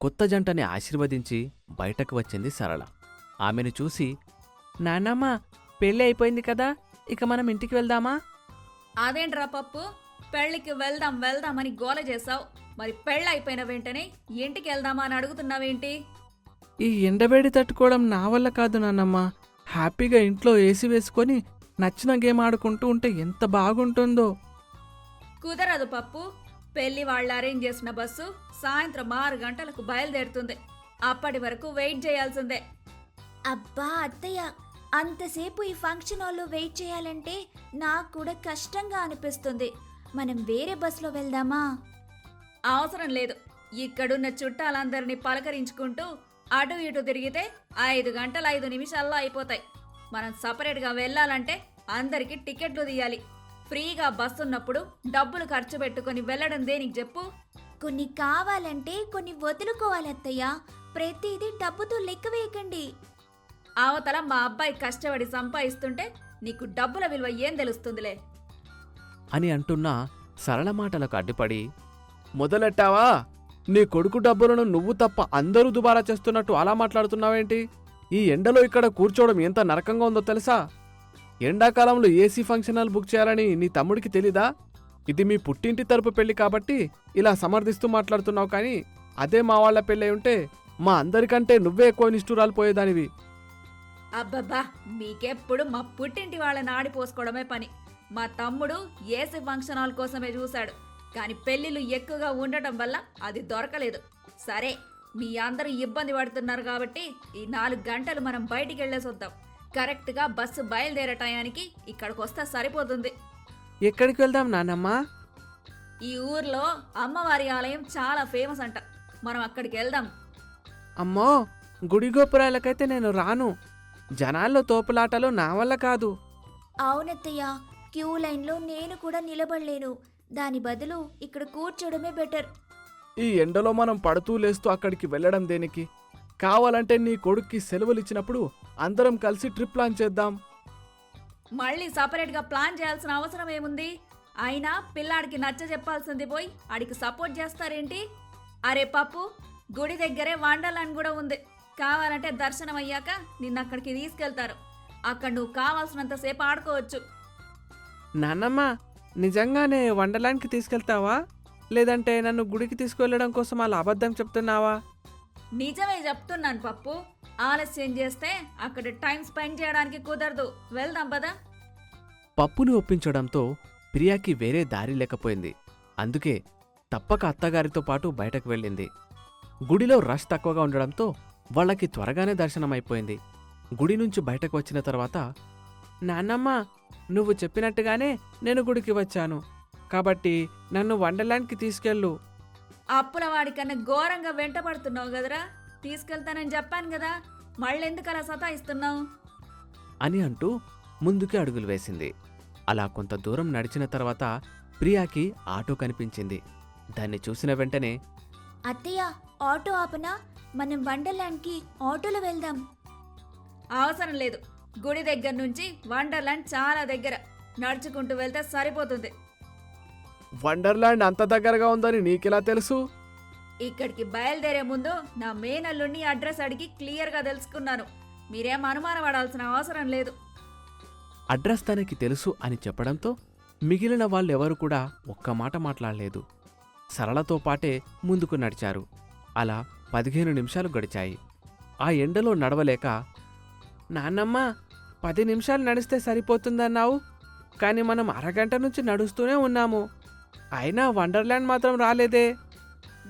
కొత్త జంటని ఆశీర్వదించి బయటకు వచ్చింది సరళ. ఆమెను చూసి, నాన్నమ్మ, పెళ్ళి అయిపోయింది కదా, ఇక మనం ఇంటికి వెళ్దామా? అదేంట్రా పప్పు, పెళ్లికి వెళ్దాం వెళ్దామని గోల చేసావు. మరి పెళ్ళి అయిపోయిన వెంటనే ఇంటికి వెళ్దామా అని అడుగుతున్నావేంటి? ఈ ఎండవేడి తట్టుకోవడం నా వల్ల కాదు నాన్నమ్మ. హ్యాపీగా ఇంట్లో ఏసీ వేసుకొని నచ్చిన గేమ్ ఆడుకుంటూ ఉంటే ఎంత బాగుంటుందో. కుదరదు పప్పు. పెళ్లి వాళ్ళు అరేంజ్ చేసిన బస్సు సాయంత్రం 6 గంటలకు బయలుదేరుతుంది. అప్పటి వరకు వెయిట్ చేయాల్సిందే. అబ్బా అత్తయ్య, అంతసేపు ఈ ఫంక్షన్ హాల్లో వెయిట్ చేయాలంటే నాకు కూడా కష్టంగా అనిపిస్తుంది. మనం వేరే బస్సులో వెళ్దామా? అవసరం లేదు. ఇక్కడున్న చుట్టాలందరినీ పలకరించుకుంటూ అటు ఇటు తిరిగితే 5 గంటల 5 నిమిషాల్లో అయిపోతాయి. మనం సపరేట్గా వెళ్ళాలంటే అందరికీ టికెట్లు తీయాలి. ఫ్రీగా బస్సు ఉన్నప్పుడు డబ్బులు ఖర్చు పెట్టుకుని వెళ్ళడం దేనికి చెప్పు? కొన్ని కావాలంటే కొన్ని వదులుకోవాలి అత్తయ్య. ప్రతిదీ డబ్బుతో లెక్క వేయకండి. అవతల మా అబ్బాయి కష్టపడి సంపాదిస్తుంటే నీకు డబ్బుల విలువ ఏం తెలుస్తుందిలే అని అంటున్నా సరళ మాటలకు అడ్డుపడి, మొదలెట్టావా? నీ కొడుకు డబ్బులను నువ్వు తప్ప అందరూ దుబారా చేస్తున్నట్టు అలా మాట్లాడుతున్నావేంటి? ఈ ఎండలో ఇక్కడ కూర్చోవడం ఎంత నరకంగా ఉందో తెలుసా? ఎండాకాలంలో ఏసీ ఫంక్షన్ హాల్ బుక్ చేయాలని నీ తమ్ముడికి తెలీదా? ఇది మీ పుట్టింటి తరపు పెళ్లి కాబట్టి ఇలా సమర్థిస్తూ మాట్లాడుతున్నావు, కానీ అదే మా వాళ్ల పెళ్ళై ఉంటే మా అందరికంటే నువ్వే ఎక్కువ నిష్ఠురాలు పోయేదానివి. అబ్బబ్బా, మీకెప్పుడు మా పుట్టింటి వాళ్ళని ఆడిపోసుకోవడమే పని. మా తమ్ముడు ఏసీ ఫంక్షన్ హాల్ కోసమే చూశాడు, కానీ పెళ్లిళ్ళు ఎక్కువగా ఉండటం వల్ల అది దొరకలేదు. సరే, మీ అందరూ ఇబ్బంది పడుతున్నారు కాబట్టి ఈ 4 గంటలు మనం బయటికి వెళ్ళేసొద్దాం. కరెక్ట్గా బస్సు బయలుదేరే టయానికి ఇక్కడికి వస్తే సరిపోతుంది. ఎక్కడికి వెళ్దాం నాన్నమ్మా? ఈ ఊర్లో అమ్మవారి ఆలయం చాలా ఫేమస్ అంట. మనం అక్కడికి వెళ్దాం. అమ్మో, గుడి గోపురాలకైతే నేను రాను. జనాల్లో తోపులాటలు నా వల్ల కాదు. అవునత్తయ్య, క్యూ లైన్లో నేను కూడా నిలబడలేను. దాని బదులు ఇక్కడ కూర్చోవడమే బెటర్. ఈ ఎండలో మనం పడుతూ లేస్తూ అక్కడికి వెళ్ళడం దేనికి? కావాలంటే నీ కొడుక్కి సెలవులు ఇచ్చినప్పుడు అందరం కలిసి ట్రిప్ ప్లాన్ చేద్దాం. మళ్ళీ సపరేట్గా ప్లాన్ చేయాల్సిన అవసరం ఏముంది? అయినా పిల్లాడికి నచ్చ చెప్పాల్సింది పోయి ఆడికి సపోర్ట్ చేస్తారేంటి? అరే పప్పు, గుడి దగ్గరే వండర్లాండ్ కూడా ఉంది. కావాలంటే దర్శనం అయ్యాక నిన్న అక్కడికి తీసుకెళ్తారు. అక్కడ నువ్వు కావాల్సినంతసేపు ఆడుకోవచ్చు. నాన్నమ్మ, నిజంగానే వండర్లాండ్కి తీసుకెళ్తావా? లేదంటే నన్ను గుడికి తీసుకువెళ్ళడం కోసం అలా అబద్ధం చెప్తున్నావా? నిజమే చెప్తున్నాను పప్పు. ఆలస్యం చేస్తే అక్కడ టైం స్పెండ్ చేయడానికి కుదరదు. వెళ్దాం పదా. పప్పుని ఒప్పించడంతో ప్రియాకి వేరే దారి లేకపోయింది. అందుకే తప్పక అత్తగారితో పాటు బయటకు వెళ్ళింది. గుడిలో రష్ తక్కువగా ఉండడంతో వాళ్ళకి త్వరగానే దర్శనమైపోయింది. గుడి నుంచి బయటకు వచ్చిన తర్వాత, నాన్నమ్మ, నువ్వు చెప్పినట్టుగానే నేను గుడికి వచ్చాను కాబట్టి నన్ను వండర్లాండ్కి తీసుకెళ్ళు. అప్పుల వాడికన్నా ఘోరంగా వెంట పడుతున్నావు కదరా. తీసుకెళ్తానని చెప్పాను కదా, మళ్ళెందుకు అలా సతాయిస్తున్నావు అని అంటూ ముందుకి అడుగులు వేసింది. అలా కొంత దూరం నడిచిన తర్వాత ప్రియాకి ఆటో కనిపించింది. దాన్ని చూసిన వెంటనే, అత్తయ్య, ఆటో ఆపనా? మనం వండర్లాండ్కి ఆటోలో వెళ్దాం. అవసరం లేదు. గుడి దగ్గర నుంచి వండర్లాండ్ చాలా దగ్గర. నడుచుకుంటూ వెళ్తే సరిపోతుంది. వండర్లాండ్ అంత దగ్గరగా ఉందని నీకెలా తెలుసు? ఇక్కడికి బయలుదేరే ముందు నా మేనల్లుని అడ్రస్ అడిగి క్లియర్గా తెలుసుకున్నాను. మీరేం అనుమానం పడాల్సిన అవసరం లేదు. అడ్రస్ తనకి తెలుసు అని చెప్పడంతో మిగిలిన వాళ్ళెవరూ కూడా ఒక్క మాట మాట్లాడలేదు. సరళతో పాటే ముందుకు నడిచారు. అలా 15 నిమిషాలు గడిచాయి. ఆ ఎండలో నడవలేక, నాన్నమ్మ, 10 నిమిషాలు నడిస్తే సరిపోతుందన్నావు, కానీ మనం అరగంట నుంచి నడుస్తూనే ఉన్నాము. అయినా వండర్లాండ్ మాత్రం రాలేదే.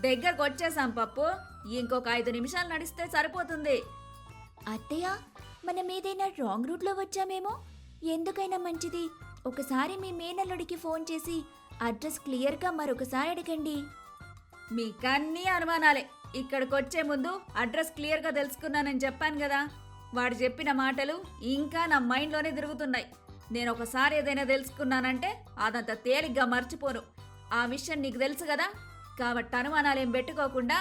దగ్గరకు వచ్చేసాం పప్పు. ఇంకొక 5 నిమిషాలు నడిస్తే సరిపోతుంది. అత్తయ్య, మనం ఏదైనా రాంగ్ రూట్లో వచ్చామేమో. ఎందుకైనా మంచిది, ఒకసారి మీ మేనల్లుడికి ఫోన్ చేసి అడ్రస్ క్లియర్గా మరొకసారి అడగండి. మీకన్నీ అనుమానాలే. ఇక్కడికొచ్చే ముందు అడ్రస్ క్లియర్గా తెలుసుకున్నానని చెప్పాను కదా. వాడు చెప్పిన మాటలు ఇంకా నా మైండ్లోనే తిరుగుతున్నాయి. నేను ఒకసారి ఏదైనా తెలుసుకున్నానంటే అదంతా తేలిగ్గా మర్చిపోను. ఆ విషయం నీకు తెలుసు కదా, కాబట్టి అనుమానాలేం పెట్టుకోకుండా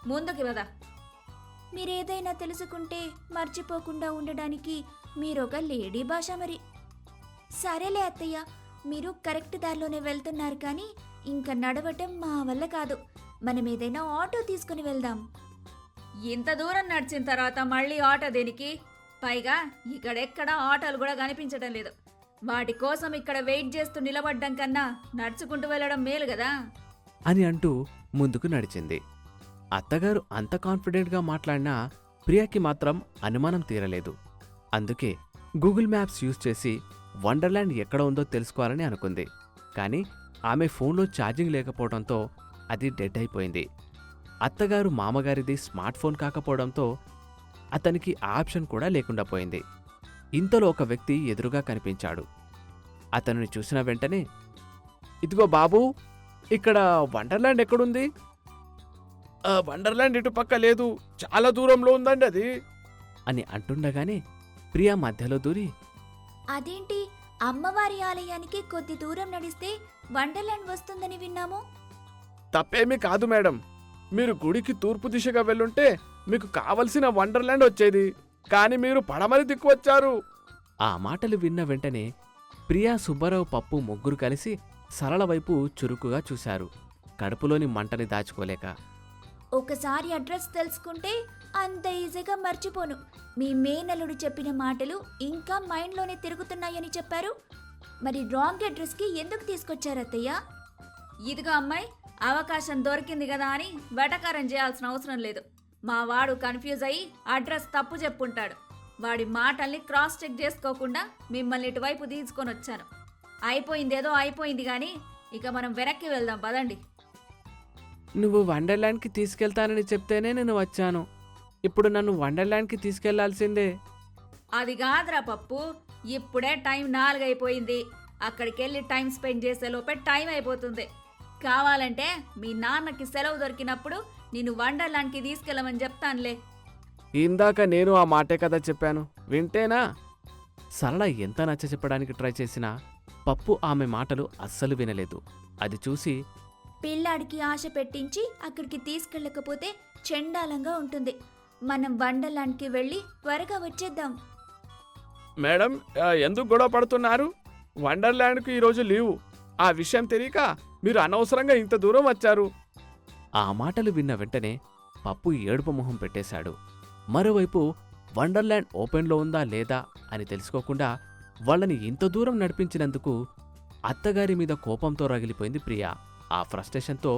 ముందుకి వదా. మీరేదైనా తెలుసుకుంటే మర్చిపోకుండా ఉండడానికి మీరొక లేడీ భాష మరి. సరేలే అత్తయ్య, మీరు కరెక్ట్ దారిలోనే వెళ్తున్నారు, కానీ ఇంకా నడవటం మా వల్ల కాదు. మనం ఏదైనా ఆటో తీసుకుని వెళ్దాం. ఇంత దూరం నడిచిన తర్వాత మళ్ళీ ఆటో దేనికి? పైగా ఇక్కడెక్కడ ఆటోలు కూడా కనిపించడం లేదు. వాటి కోసం ఇక్కడ వెయిట్ చేస్తూ నిలబడ్డం కన్నా నడుచుకుంటూ వెళ్ళడం మేలు కదా అని అంటూ ముందుకు నడిచింది. అత్తగారు అంత కాన్ఫిడెంట్గా మాట్లాడినా ప్రియాకి మాత్రం అనుమానం తీరలేదు. అందుకే గూగుల్ మ్యాప్స్ యూజ్ చేసి వండర్లాండ్ ఎక్కడ ఉందో తెలుసుకోవాలని అనుకుంది. కానీ ఆమె ఫోన్లో ఛార్జింగ్ లేకపోవడంతో అది డెడ్ అయిపోయింది. అత్తగారు మామగారిది స్మార్ట్ ఫోన్ కాకపోవడంతో అతనికి ఆ ఆప్షన్ కూడా లేకుండా పోయింది. ఇంతలో ఒక వ్యక్తి ఎదురుగా కనిపించాడు. అతనిని చూసిన వెంటనే, ఇదిగో బాబూ, ఇక్కడ వండర్లాండ్ ఎక్కడుంది? వండర్లాండ్ ఇటుపక్క లేదు, చాలా దూరంలో ఉందండి అది అని అంటుండగానే ప్రియా మధ్యలో దూరి, అదేంటి, అమ్మవారి ఆలయానికి కొద్ది దూరం నడిస్తే వండర్లాండ్ వస్తుందని విన్నాము. తప్పేమీ కాదు మేడం, మీరు గుడికి తూర్పు దిశగా వెళ్ళుంటే మీకు కావలసిన వండర్లాండ్ వచ్చేది. కాని మీరు పడమరి దిక్కు వచ్చారు. ఆ మాటలు విన్న వెంటనే ప్రియా, సుబ్బారావు, పప్పు ముగ్గురు కలిసి సరళ వైపు చురుకుగా చూశారు, కడుపులోని మంటని దాచుకోలేక. ఒకసారి అడ్రస్ తెలుసుకుంటే అంత ఈజీగా మర్చిపోను. మీ మేనల్లుడు చెప్పిన మాటలు ఇంకా మైండ్లోనే తిరుగుతున్నాయని చెప్పారు. మరి రాంగ్ అడ్రస్కి ఎందుకు తీసుకొచ్చారు అత్తయ్య? ఇదిగో అమ్మాయి, అవకాశం దొరికింది కదా అని వెటకారం చేయాల్సిన అవసరం లేదు. మా వాడు కన్ఫ్యూజ్ అయ్యి అడ్రస్ తప్పు చెప్పుంటాడు. వాడి మాటల్ని క్రాస్ చెక్ చేసుకోకుండా మిమ్మల్ని ఇటువైపు తీసుకొని వచ్చాను. అయిపోయిందేదో అయిపోయింది కానీ ఇక మనం వెనక్కి వెళ్దాం పదండి. నువ్వు వండర్లాండ్కి తీసుకెళ్తానని చెప్తేనే నేను వచ్చాను. ఇప్పుడు నన్ను వండర్లాండ్కి తీసుకెళ్లాల్సిందే. అది కాదురా పప్పు, ఇప్పుడే టైం 4 అయిపోయింది. అక్కడికెళ్ళి టైం స్పెండ్ చేసే లోపే టైం అయిపోతుంది. కావాలంటే మీ నాన్నకి సెలవు దొరికినప్పుడు నిన్ను వండర్లాండ్కి తీసుకెళ్ళమని చెప్తానులే. ఇందాక నేను ఆ మాటే కదా చెప్పాను, వింటేనా? సరళ ఎంత నచ్చ చెప్పడానికి ట్రై చేసినా పప్పు ఆమె మాటలు అస్సలు వినలేదు. అది చూసి, పిల్లాడికి ఆశ పెట్టించి అక్కడికి తీసుకెళ్ళకపోతే చెండాలంగా ఉంటుంది. మనం వండర్లాండ్కి వెళ్ళి త్వరగా వచ్చేద్దాం. మేడం, ఎందుకు గొడవ పడుతున్నారు? వండర్లాండ్కు ఈరోజు లీవు. ఆ విషయం తెలియక మీరు అనవసరంగా ఇంత దూరం వచ్చారు. ఆ మాటలు విన్న వెంటనే పప్పు ఏడుపు మొహం పెట్టేశాడు. మరోవైపు వండర్లాండ్ ఓపెన్లో ఉందా లేదా అని తెలుసుకోకుండా వాళ్ళని ఇంత దూరం నడిపించినందుకు అత్తగారి మీద కోపంతో రగిలిపోయింది ప్రియా. ఆ ఫ్రస్ట్రేషన్తో,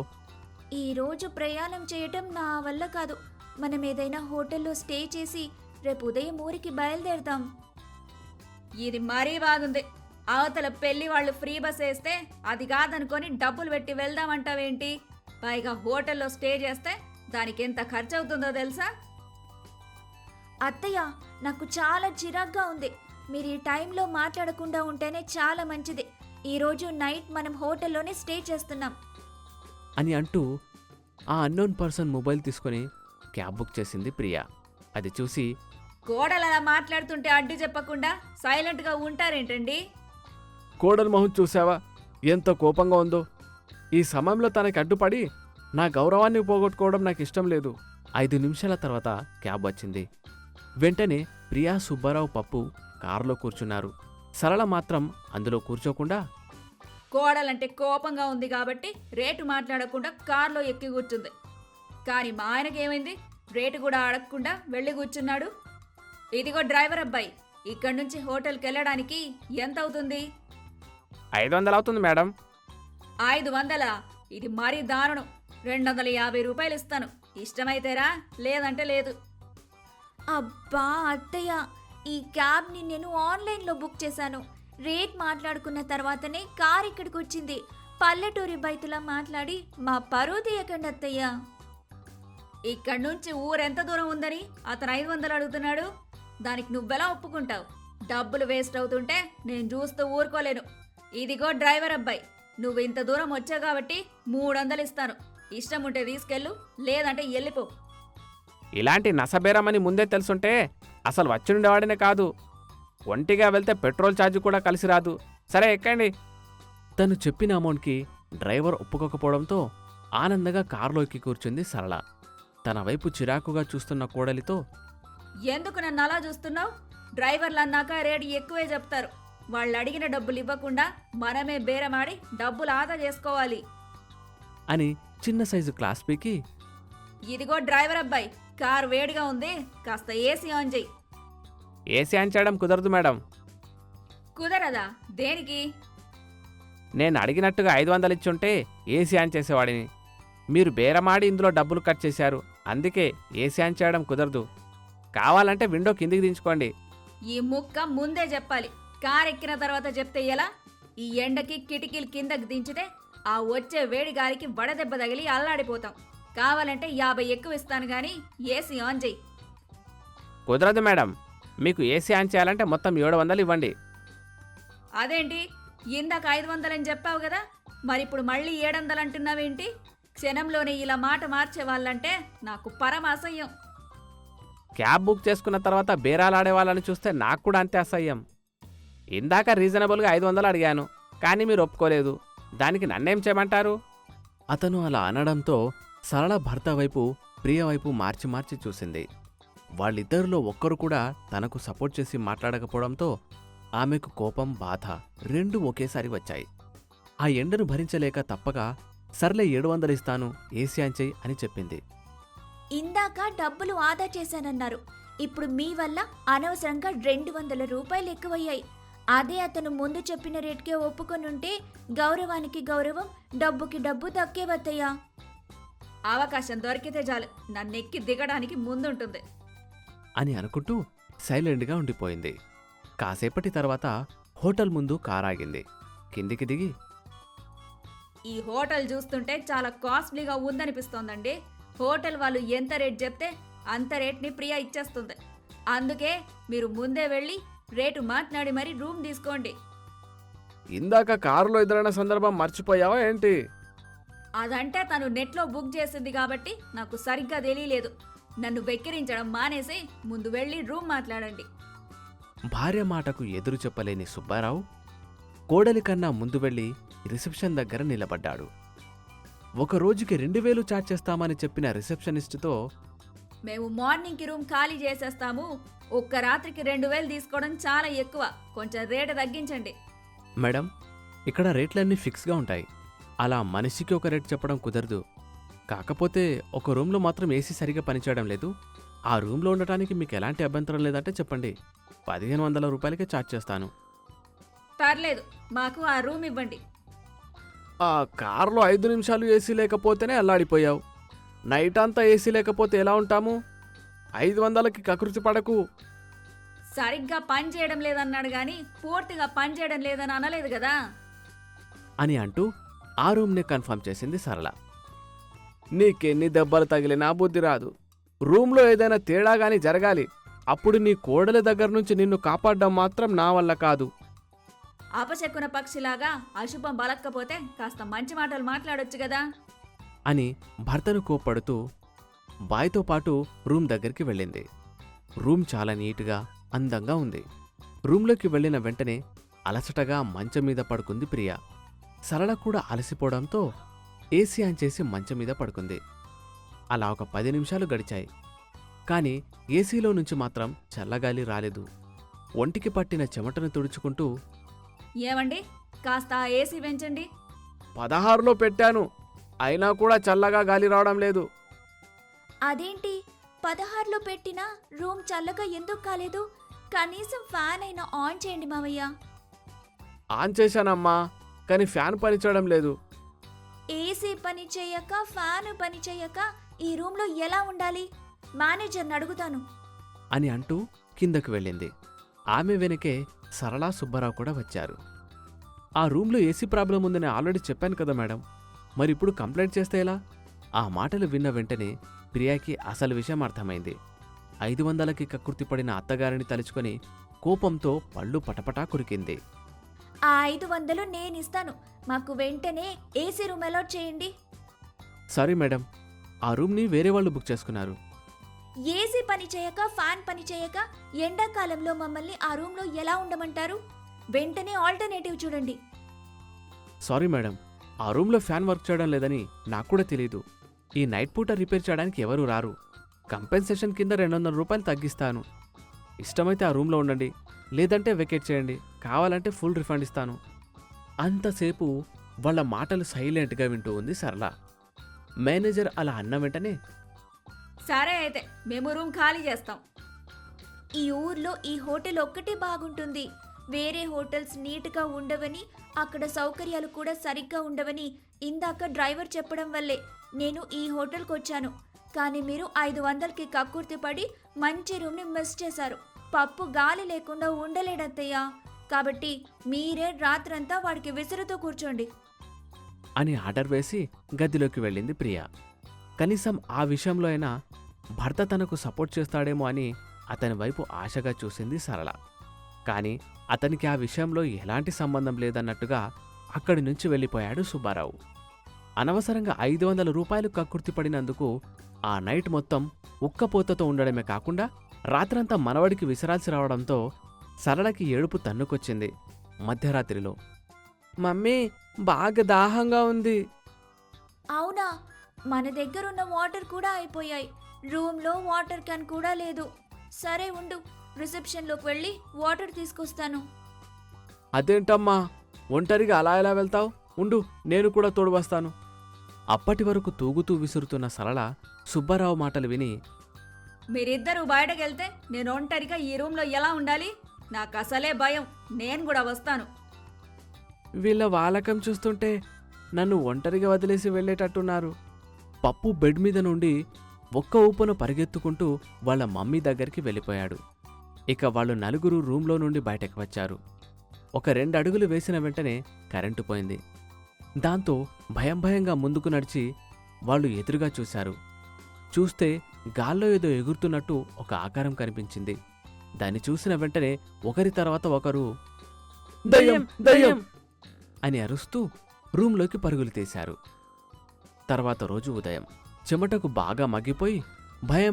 ఈరోజు ప్రయాణం చేయటం నా వల్ల కాదు. మనం ఏదైనా హోటల్లో స్టే చేసి రేపు ఉదయం ఊరికి బయలుదేరదాం. ఇది మరీ బాగుంది. అవతల పెళ్లి వాళ్ళు ఫ్రీ బస్ వేస్తే అది కాదనుకొని డబ్బులు పెట్టి వెళ్దామంటావేంటి? పైగా హోటల్లో స్టే చేస్తే దానికి ఎంత ఖర్చు అవుతుందో తెలుసా? అత్తయ్య, నాకు చాలా చిరాగ్గా ఉంది. మీరు ఈ టైంలో మాట్లాడకుండా ఉంటేనే చాలా మంచిది. ఈరోజు నైట్ మనం హోటల్లోనే స్టే చేస్తున్నాం అని అంటూ ఆ అన్నోన్ పర్సన్ మొబైల్ తీసుకుని క్యాబ్ బుక్ చేసింది ప్రియా. అది చూసి, కోడలు అలా మాట్లాడుతుంటే అడ్డు చెప్పకుండా సైలెంట్గా ఉంటారేంటండి? కోడలు మొహం చూసావా ఎంత కోపంగా ఉందో? ఈ సమయంలో తనకి అడ్డుపడి నా గౌరవాన్ని పోగొట్టుకోవడం నాకు ఇష్టం లేదు. 5 నిమిషాల తర్వాత క్యాబ్ వచ్చింది. వెంటనే ప్రియా, సుబ్బారావు, పప్పు కారులో కూర్చున్నారు. సరళ మాత్రం అందులో కూర్చోకుండా, కోడలంటే కోపంగా ఉంది కాబట్టి రేటు మాట్లాడకుండా కారులో ఎక్కి కూర్చుంది. కానీ మా ఆయనకేమైంది? రేటు కూడా అడగకుండా వెళ్ళి కూర్చున్నాడు. ఇదిగో డ్రైవర్ అబ్బాయి, ఇక్కడి నుంచి హోటల్కి వెళ్ళడానికి ఎంత అవుతుంది? 500 అవుతుంది మేడం. 500? ఇది మరీ దారుణం. 250 రూపాయలు ఇస్తాను. ఇష్టమైతేరా, లేదంటే లేదు. అబ్బా అత్తయ్య, ఈ క్యాబ్ని నేను ఆన్లైన్లో బుక్ చేశాను. రేట్ మాట్లాడుకున్న తర్వాతనే కార్ ఇక్కడికి వచ్చింది. పల్లెటూరి బయతులా మాట్లాడి మా పరువు తీయకండి అత్తయ్య. ఇక్కడి నుంచి ఊరెంత దూరం ఉందని అతను 500 అడుగుతున్నాడు. దానికి నువ్వెలా ఒప్పుకుంటావు? డబ్బులు వేస్ట్ అవుతుంటే నేను చూస్తూ ఊరుకోలేను. ఇదిగో డ్రైవర్ అబ్బాయి, నువ్వు ఇంత దూరం వచ్చావు కాబట్టి 300 ఇస్తాను. ఇష్టం ఉంటే తీసుకెళ్ళు, లేదంటే వెళ్ళిపో. ఇలాంటి నసబేరమని ముందే తెలుసుంటే అసలు వచ్చిండేవాడినే కాదు. ఒంటిగా వెళ్తే పెట్రోల్ ఛార్జ్ కూడా కలిసి రాదు. సరే, ఎక్కండి. తను చెప్పిన అమౌంట్కి డ్రైవర్ ఒప్పుకోకపోవడంతో ఆనందంగా కారులో ఎక్కి కూర్చుంది సరళ. తన వైపు చిరాకుగా చూస్తున్న కోడలితో, ఎందుకు నన్ను అలా చూస్తున్నావు? డ్రైవర్లు అన్నాక రేటు ఎక్కువే చెప్తారు. వాళ్ళు అడిగిన డబ్బులు ఇవ్వకుండా మనమే బేరమాడి డబ్బులు ఆదా చేసుకోవాలి అని చిన్న సైజు క్లాస్ పీకి, ఇదిగో డ్రైవర్ అబ్బాయి, కారు వేడిగా ఉంది, కాస్త ఏసీ ఆన్ చెయ్యి. ఏసీ ఆన్ చేయడం కుదరదు మేడం. కుదరదా? దేనికి? నేను అడిగినట్టుగా 500 ఇచ్చుంటే ఏసీ ఆన్ చేసేవాడిని. మీరు బేరమాడి ఇందులో డబ్బులు కట్ చేశారు, అందుకే ఏసీ ఆన్ చేయడం కుదరదు. కావాలంటే విండో కిందికి దించుకోండి. ఈ ముక్క ముందే చెప్పాలి, కారు ఎక్కిన తర్వాత చెప్తే ఎలా? ఈ ఎండకి కిటికీలు కిందకి దించితే ఆ వచ్చే వేడి గాలికి వడదెబ్బ తగిలి అల్లాడిపోతాం. కావాలంటే 50 ఎక్కువ ఇస్తాను గాని ఏసీ ఆన్ చెయ్యి. కుదరదు మేడం. మీకు ఏసీ ఆన్ చేయాలంటే మొత్తం 700 ఇవ్వండి. అదేంటి, ఇందాక 500 అని చెప్పావు కదా, మరిప్పుడు మళ్ళీ 700 అంటున్నావేంటి? క్షణంలోనే ఇలా మాట మార్చే వాళ్ళంటే నాకు పరమ అసహ్యం. క్యాబ్ బుక్ చేసుకున్న తర్వాత బేరాలాడే వాళ్ళని చూస్తే నాకు కూడా అంతే అసహ్యం. ఇందాక రీజనబుల్గా 500 అడిగాను, కానీ మీరు ఒప్పుకోలేదు. దానికి నన్నేం చేయమంటారు? అతను అలా అనడంతో సరళ భర్త వైపు ప్రియ వైపు మార్చి మార్చి చూసింది. వాళ్ళిద్దరిలో ఒక్కరు కూడా తనకు సపోర్ట్ చేసి మాట్లాడకపోవడంతో ఆమెకు కోపం, బాధ రెండూ ఒకేసారి వచ్చాయి. ఆ ఎండను భరించలేక తప్పగా సర్లే 700 ఇస్తాను, ఏసీ ఆన్ చెయ్యి అని చెప్పింది. ఇందాక డబ్బులు ఆదా చేశానన్నారు. ఇప్పుడు మీ వల్ల అనవసరంగా 200 రూపాయలు ఎక్కువయ్యాయి. అదే అతను ముందు చెప్పిన రేట్కే ఒప్పుకొనుంటే గౌరవానికి గౌరవం, డబ్బుకి డబ్బు దక్కేవత్తయ్యా. అవకాశం దొరికితే చాలు నన్నెక్కి దిగడానికి ముందుంటుంది అని అనుకుంటూ సైలెంట్గా ఉండిపోయింది. కాసేపటి తర్వాత హోటల్ ముందు కారాగింది. కిందికి దిగి, ఈ హోటల్ చూస్తుంటే చాలా కాస్ట్లీగా ఉందనిపిస్తోందండి. హోటల్ వాళ్ళు ఎంత రేట్ చెప్తే అంత రేట్ని ప్రియా ఇచ్చేస్తుంది. అందుకే మీరు ముందే వెళ్ళి రేటు మాట్లాడి మరీ రూమ్ తీసుకోండి. ఇందాక కారులో ఎదురైన సందర్భం మర్చిపోయావా ఏంటి? అదంటే తను నెట్లో బుక్ చేసింది కాబట్టి నాకు సరిగ్గా తెలియలేదు. నన్ను వెక్కిరించడం మానేసి ముందు వెళ్ళి రూమ్ మాట్లాడండి. భార్య మాటకు ఎదురు చెప్పలేని సుబ్బారావు కోడలి కన్నా ముందు వెళ్ళి రిసెప్షన్ దగ్గర నిలబడ్డాడు. ఒక రోజుకి 2000 చార్జ్ చేస్తామని చెప్పిన రిసెప్షనిస్టుతో, మేము మార్నింగ్కి రూమ్ ఖాళీ చేసేస్తాము, ఒక్క రాత్రికి 2000 తీసుకోవడం చాలా ఎక్కువ, కొంచెం రేటు తగ్గించండి. మేడం, ఇక్కడ రేట్లన్నీ ఫిక్స్గా ఉంటాయి. అలా మనిషికి ఒక రేట్ చెప్పడం కుదరదు. కాకపోతే ఒక రూమ్లో మాత్రం ఏసీ సరిగా పనిచేయడం లేదు. ఆ రూమ్లో ఉండటానికి మీకు ఎలాంటి అభ్యంతరం లేదంటే చెప్పండి, 1500 రూపాయలకే చార్జ్ చేస్తాను. పర్లేదు, మాకు ఆ రూమ్ ఇవ్వండి. ఆ కారులో 5 నిమిషాలు ఏసీ లేకపోతేనే అల్లాడిపోయావు. నైట్ అంతా ఏసీ లేకపోతే ఎలా ఉంటాము? 500కి కకృతి పడకు. సరిగ్గా పని చేయడం లేదన్నాడు గాని పూర్తిగా పని చేయడం లేదని అనలేదు కదా అని అంటూ ఆ రూమ్ని కన్ఫర్మ్ చేసింది సరళ. నీకెన్ని దెబ్బలు తగిలినా బుద్ధి రాదు. రూమ్లో ఏదైనా తేడా గాని జరగాలి, అప్పుడు నీ కోడలి దగ్గర నుంచి నిన్ను కాపాడడం మాత్రం నా వల్ల కాదు. అపశకున పక్షిలాగా అశుభం బలక్కపోతే కాస్త మంచి మాటలు మాట్లాడొచ్చు కదా అని భర్తను కోప్పడుతూ బాయ్తో పాటు రూమ్ దగ్గరికి వెళ్ళింది. రూమ్ చాలా నీట్గా, అందంగా ఉంది. రూమ్లోకి వెళ్ళిన వెంటనే అలసటగా మంచం మీద పడుకుంది ప్రియ. సరళ కూడా అలసిపోవడంతో ఏసీ ఆన్ చేసి మంచం మీద పడుకుంది. అలా ఒక 10 నిమిషాలు గడిచాయి. కానీ ఏసీలో నుంచి మాత్రం చల్లగాలి రాలేదు. ఒంటికి పట్టిన చెమటను తుడుచుకుంటూ, ఏమండి, కాస్త ఆ ఏసీ పెంచండి. 16లో పెట్టాను, అయినా కూడా చల్లగా గాలి రావడం లేదు. అదేంటి 16లో పెట్టినా రూమ్ చల్లగా ఎందుకు కాలేదు? కనీసం ఫ్యాన్ అయినా ఆన్ చేయండి మావయ్య. ఆన్ చేశానమ్మా, కానీ ఫ్యాన్ పనిచేయడం లేదు. ఏసీ పని చేయక ఫ్యాన్ పని చేయక ఈ రూమ్లో ఎలా ఉండాలి? మేనేజర్ని అడుగుతాను అని అంటూ కిందకు వెళ్ళింది. ఆమె వెనకే సరళ, సుబ్బారావు కూడా వచ్చారు. ఆ రూమ్లో ఏసీ ప్రాబ్లం ఉందని ఆల్రెడీ చెప్పాను కదా మేడం, మరిప్పుడు కంప్లైంట్ చేస్తే ఎలా? ఆ మాటలు విన్న వెంటనే ప్రియాకి అసలు విషయం అర్థమైంది. 500కి కక్కుర్తిపడిన అత్తగారిని తలుచుకొని కోపంతో పళ్ళు పటపటా కురికింది. ఆ 500 నేనిస్తాను. మాకు వెంటనే ఏసీ రూమ్ అలాట్ చేయండి. సారీ మేడం, ఆ రూమ్ని వేరే వాళ్ళు బుక్ చేసుకున్నారు. ఏసీ పని చేయక ఫ్యాన్ పని చేయక ఎండాకాలంలో మమ్మల్ని ఆ రూమ్లో ఎలా ఉండమంటారు? వెంటనే ఆల్టర్నేటివ్ చూడండి. సారీ మేడం, ఆ రూమ్లో ఫ్యాన్ వర్క్ చేయడం లేదని నాకు కూడా తెలీదు. ఈ నైట్ పూట రిపేర్ చేయడానికి ఎవరూ రారు. కంపెన్సేషన్ కింద 200 రూపాయలు తగ్గిస్తాను. ఇష్టమైతే ఆ రూమ్లో ఉండండి, లేదంటే వెకేట్ చేయండి. కావాలంటే ఫుల్ రిఫండ్ ఇస్తాను. అంతసేపు వాళ్ళ మాటలు సైలెంట్గా వింటూ ఉంది సరళ. మేనేజర్ అలా అన్న వెంటనే, సరే అయితే మేము రూమ్ ఖాళీ చేస్తాం. ఈ ఊర్లో ఈ హోటల్ ఒక్కటే బాగుంటుంది. వేరే హోటల్స్ నీట్గా ఉండవని, అక్కడ సౌకర్యాలు కూడా సరిగ్గా ఉండవని ఇందాక డ్రైవర్ చెప్పడం వల్లే నేను ఈ హోటల్కి వచ్చాను. కానీ మీరు 500కి కక్కుర్తి పడి మంచి రూమ్ని మిస్ చేశారు. పప్పు గాలి లేకుండా ఉండలేడత్తయ్య. కాబట్టి మీరే రాత్రంతా వాడికి విసురుతూ కూర్చోండి అని ఆర్డర్ వేసి గదిలోకి వెళ్ళింది ప్రియ. కనీసం ఆ విషయంలో అయినా భర్త తనకు సపోర్ట్ చేస్తాడేమో అని అతని వైపు ఆశగా చూసింది సరళ. కానీ అతనికి ఆ విషయంలో ఎలాంటి సంబంధం లేదన్నట్టుగా అక్కడి నుంచి వెళ్ళిపోయాడు సుబ్బారావు. అనవసరంగా 500 రూపాయలు కక్కుర్తి పడినందుకు ఆ నైట్ మొత్తం ఉక్కపోతతో ఉండడమే కాకుండా రాత్రంతా మనవడికి విసరాల్సి రావడంతో సరళకి ఏడుపు తన్నుకొచ్చింది. మధ్యరాత్రిలో మమ్మీ బాగా దాహంగా ఉంది. అవునా, మన దగ్గరున్న వాటర్ కూడా అయిపోయాయి. రూమ్లో వాటర్ క్యాన్ కూడా లేదు. సరే ఉండు, రిసెప్షన్లోకి వెళ్ళి వాటర్ తీసుకొస్తాను. అదేంటమ్మా ఒంటరిగా అలా ఎలా వెళ్తావు? ఉండు, నేను కూడా తోడు వస్తాను. అప్పటి వరకు తూగుతూ విసురుతున్న సరళ సుబ్బారావు మాటలు విని, మీరిద్దరూ బయటకెళ్తే నేను ఒంటరిగా ఈ రూమ్లో ఎలా ఉండాలి? నాకు అసలే భయం. నేను కూడా వస్తాను. వీళ్ళ వాలకం చూస్తుంటే నన్ను ఒంటరిగా వదిలేసి వెళ్ళేటట్టున్నారు. పప్పు బెడ్ మీద నుండి ఒక్క ఊపున పరిగెత్తుకుంటూ వాళ్ళ మమ్మీ దగ్గరికి వెళ్ళిపోయాడు. ఇక వాళ్ళు నలుగురు రూంలో నుండి బయటకు వచ్చారు. ఒక 2 అడుగులు వేసిన వెంటనే కరెంటు పోయింది. దాంతో భయంగా ముందుకు నడిచి వాళ్ళు ఎదురుగా చూశారు. చూస్తే గాల్లో ఏదో ఎగురుతున్నట్టు ఒక ఆకారం కనిపించింది. దాన్ని చూసిన వెంటనే ఒకరి తర్వాత ఒకరు దయ్యం దయ్యం అని అరుస్తూ రూంలోకి పరుగులు తీశారు. తర్వాత రోజు ఉదయం చెమటకు బాగా మగ్గిపోయి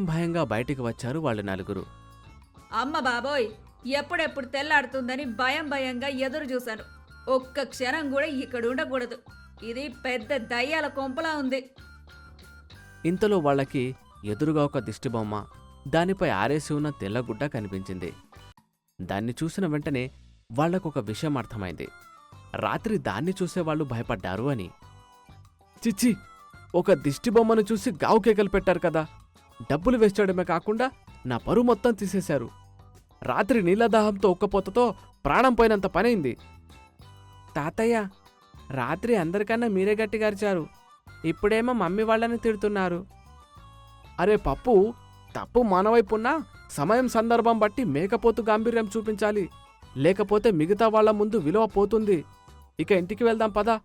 భయంగా బయటికి వచ్చారు వాళ్ళు నలుగురు. అమ్మ బాబోయ్, ఎప్పుడెప్పుడు తెల్లాడుతుందని భయంగా ఎదురు చూశాను. ఒక్క క్షణం కూడా ఇక్కడ ఉండకూడదు. ఇది పెద్ద దయ్యాల కొంపలా ఉంది. ఇంతలో వాళ్ళకి ఎదురుగా ఒక దిష్టిబొమ్మ, దానిపై ఆరేసి ఉన్న తెల్లగుడ్డ కనిపించింది. దాన్ని చూసిన వెంటనే వాళ్లకొక విషయం అర్థమైంది. రాత్రి దాన్ని చూసేవాళ్లు భయపడ్డారు అని. చిచ్చి, ఒక దిష్టిబొమ్మను చూసి గావు కేకలు పెట్టారు కదా. డబ్బులు వేస్ట్ చేయడమే కాకుండా నా పరువు మొత్తం తీసేశారు. రాత్రి నీళ్లదాహంతో ఉక్కపోతతో ప్రాణం పోయినంత పనైంది. తాతయ్య, రాత్రి అందరికన్నా మీరే గట్టిగా అరిచారు. ఇప్పుడేమో మమ్మీ వాళ్ళని తిడుతున్నారు. అరే పప్పు, తప్పు మనవైపున్నా సమయం సందర్భం బట్టి మేకపోతు గాంభీర్యం చూపించాలి. లేకపోతే మిగతా వాళ్ల ముందు విలువ పోతుంది. ఇక ఇంటికి వెళ్దాం పదా.